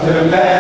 मैं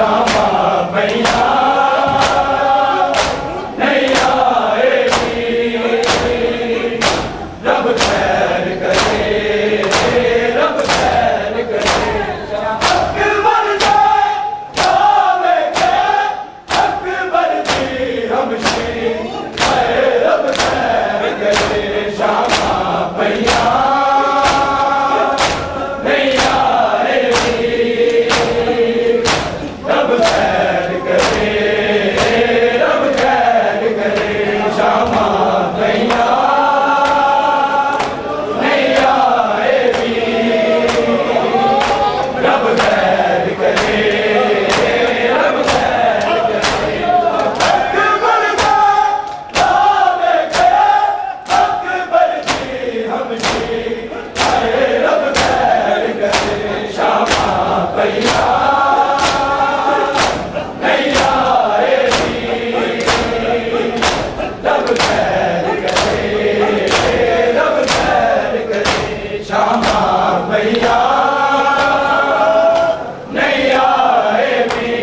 शामा मैया नहीं आएगी, रब खैर करे, रब खैर करे। अकबर से जावे के अकबर जी हमसे, रब खैर करे शामा मैया नहीं आएगी, रब खैर करे, रब खैर करे शामा मैया नहीं आएगी, रब खैर करे, रब खैर करे। अकबर से जावे के अकबर जी हमसे, रब खैर करे शामा मैया नहीं आएगी, रब खैर करे, रब खैर करे शामा मैया नहीं आएगी,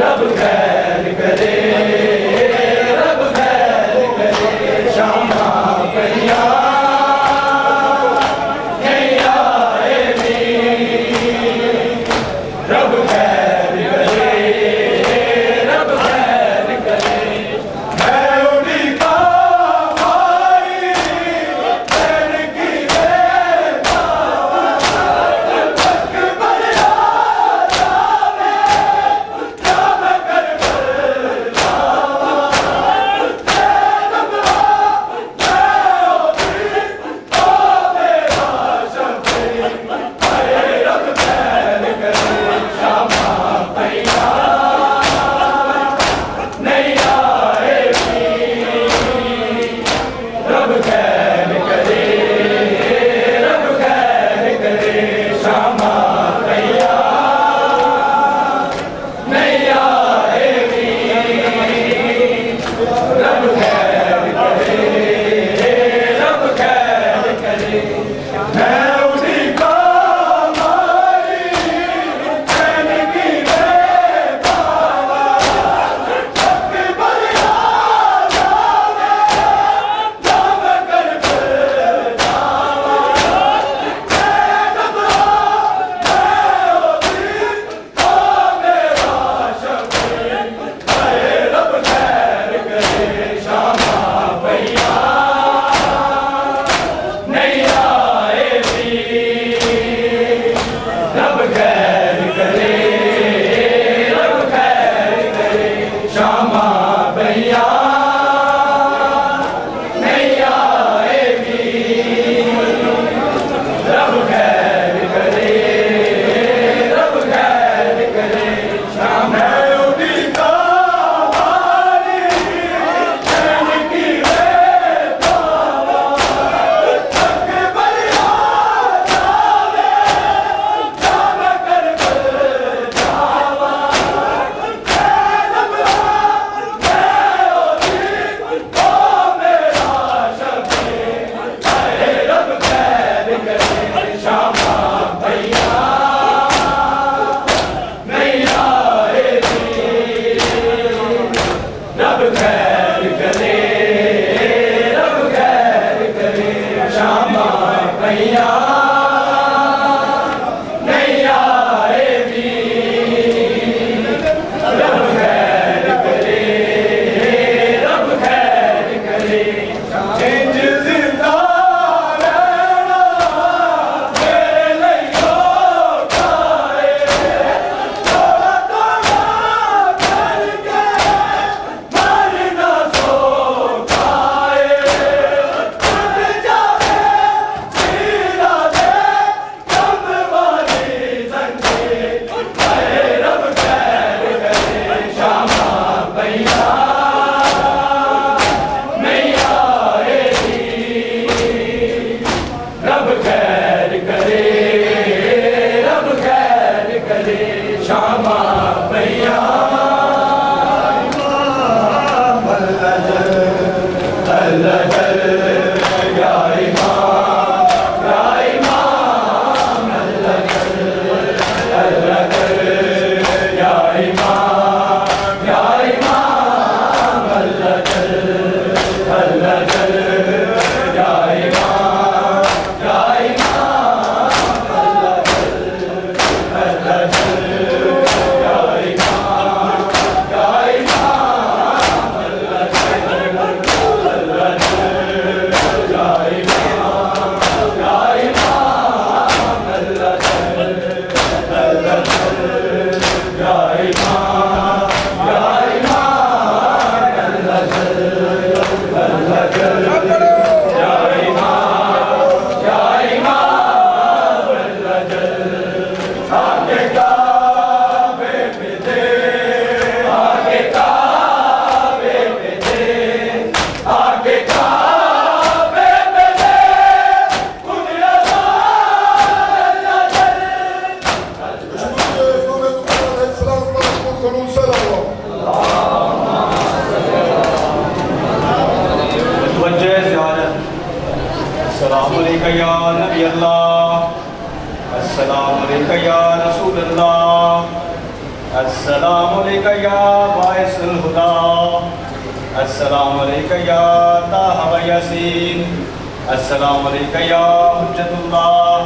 रब खैर करे, रब खैर करे शामा मैया नहीं आएगी, रब खैर करे, रब खैर करे। मैं उड़ी का भाई बहन की बेबावा, अकबर आ जावे जब कर जावा, रब रब खैर करे शामा मैया नहीं आएगी, रब खैर करे, रब खैर करे शामा मैया नहीं आएगी, रब खैर करे, रब खैर करे। मैं उड़ी का भाई बहन की बेबावा, अकबर आ जावे जब कर जावा, रब मेरा शफी, रब खैर करे शामा मैया नहीं आएगी, रब खैर करे, रब खैर करे शामा मैया नहीं आएगी, रब खैर करे, रब खैर करे शामा उड़ी का भाई बहन की बेबावा, अकबर आ जावे जब कर जावा, रब मेरा शफी, रब खैर करे शामा मैया नहीं आएगी, रब खैर करे, रब खैर करे शामा मैया नहीं आएगी, रब खैर करे, रब खैर करे। इंज जिंदा रहना मेरे लिए खाए, थोड़ा थोड़ा करके मरना सो खाए, टूट जावे सीना दे कब वाली जंजीर, रब खैर करे शामा मैया नहीं आएगी, रब खैर करे, रब खैर करे शामा मैया अल्लाह जल या इमाम, या इमाम, अल्लाह जल, अल्लाह जल आगे काबे पे दे, आगे काबे पे दे, आगे काबे पे दे, खुद अज़ान नज़र। अस्सलामु अलैका या नबी अल्लाह, अस्सलामु अलैका या रसूल अल्लाह, अस्सलामु अलैका या बाइसुल हुदा, अस्सलामु अलैका या ताहा व यासीन, अस्सलामु अलैका या हुज्जतुल्लाह,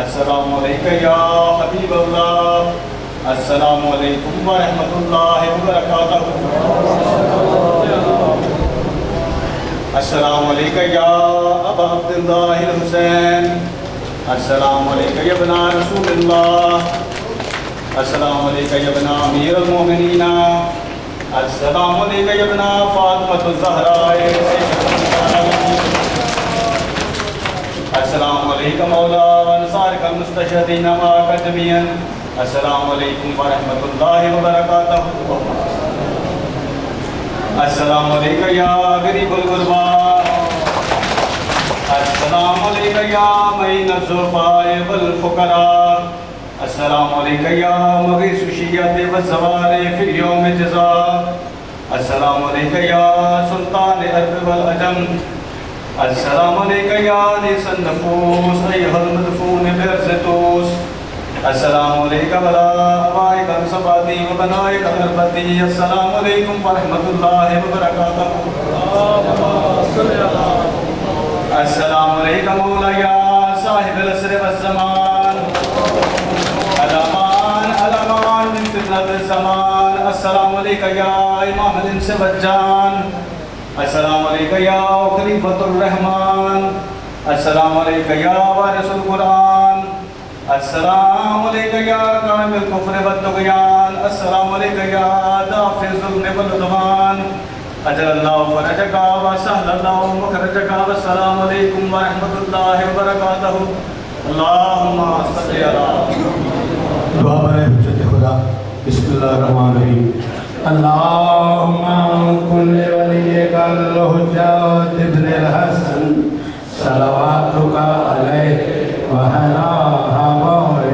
अस्सलामु अलैका या हबीबल्लाह, अस्सलामु अलैकुम व रहमतुल्लाहि व बरकातहू। अस्सलामु अलैका या अबा अब्दुल्लाह हुसैन, अस्सलामु अलैका या इब्न रसूलुल्लाह, अस्सलामु अलैका या इब्न अमीरुल मोमिनीन, अस्सलामु अलैका या इब्न फातिमतुज़ ज़हरा, अस्सलामु अलैका मौला अंसारिकल मुस्तशहीदीन माका जमीअन, अस्सलामु अलैकुम व रहमतुल्लाहि व बरकातहू। अस्सलामु अलैका या गरीबुल गुरबा, अस्सलामु अलैका या मईनज़ ज़ुफ़ाए वल फ़ुक़रा, अस्सलामु अलैका या मग़ीसु शिय्यति व ज़वारे फ़िल यौम जज़ा, अस्सलामु अलैका या सुल्तान अरब वल अजम, अस्सलामु अलैका या अनीसन नफूस अय्युहल मदफून बिअर्ज़तूस, अस्सलामु अलैका वला अबाइका सबाती व बनाइका अरबती, अस्सलामु अलैकुम व रहमतुल्लाहि व बरकातहू। अस्सलामु अलैका मौला या साहिबल असर व ज़मान, अलामान अलामान मिन फितनतिज़ ज़मान, अस्सलामु अलैका या इमामुल इंस व जान, अस्सलामु अलैका या खलीफतुर रहमान, अस्सलामु अलैका या वारिसुल कुरान, अस्सलामु अलैका या कामिल कुफ्र व तुग़यान, अस्सलामु अलैका या दाफ़िज़ ज़ुल्म वल उद्वान, अजलल्लाहु फ़रजका व सहलल्लाहु मख़रजका, वस्सलामु अलैकुम व रहमतुल्लाहि व बरकातहू। अल्लाहुम्मा सल्लि अला। दुआ बरे हुज्जत खुदा। बिस्मिल्लाहिर्रहमानिर्रहीम। अल्लाहुम्मा कुल्ले वलिय्यिकल हुज्जत इब्नुल हसन सलवातुका अलैहि व अला हवाए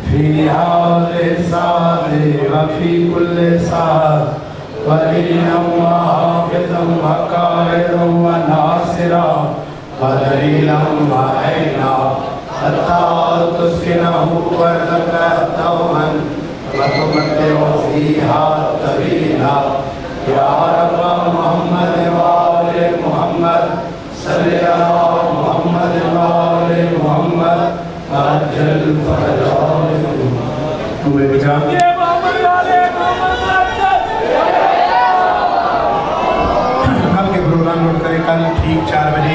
फी हाज़िहि साअति व फी कुल्ली साअत वलिय्यन व हाफ़िज़न व क़ाइदन व नासिरा व दलीलन व ऐना हत्ता तुस्किनहु अर्ज़का तौअन व तुमत्तिउ फ़ीहा तवीला। या रब्ब मुहम्मद व आले मुहम्मद सल्लि अला मुहम्मद व आले मुहम्मद अज्जल फरजाहुम। तुम्हें बचा कल के प्रोग्राम नोट करें। कल ठीक 4 बजे